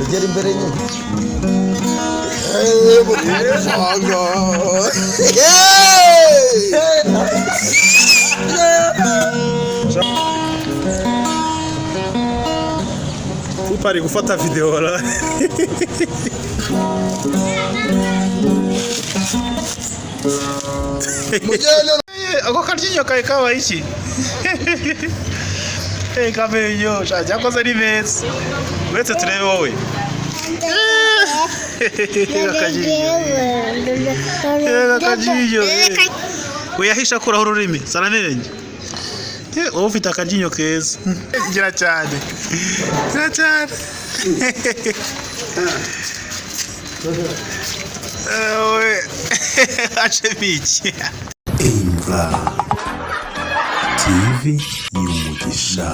Egera imbere nyine. Pari gufata video la. Ako karyinyo kawe kabaye iki? Kamenyo cyakoze ari beza. Uretse turebe wowe. Akaryinyo. Uyahisha kuraho ururimi. Saranenye. Wowe ufite akaryinyo keza. Gira cyane. Gira cyane. Ache biki. Imva TV y'umugisha.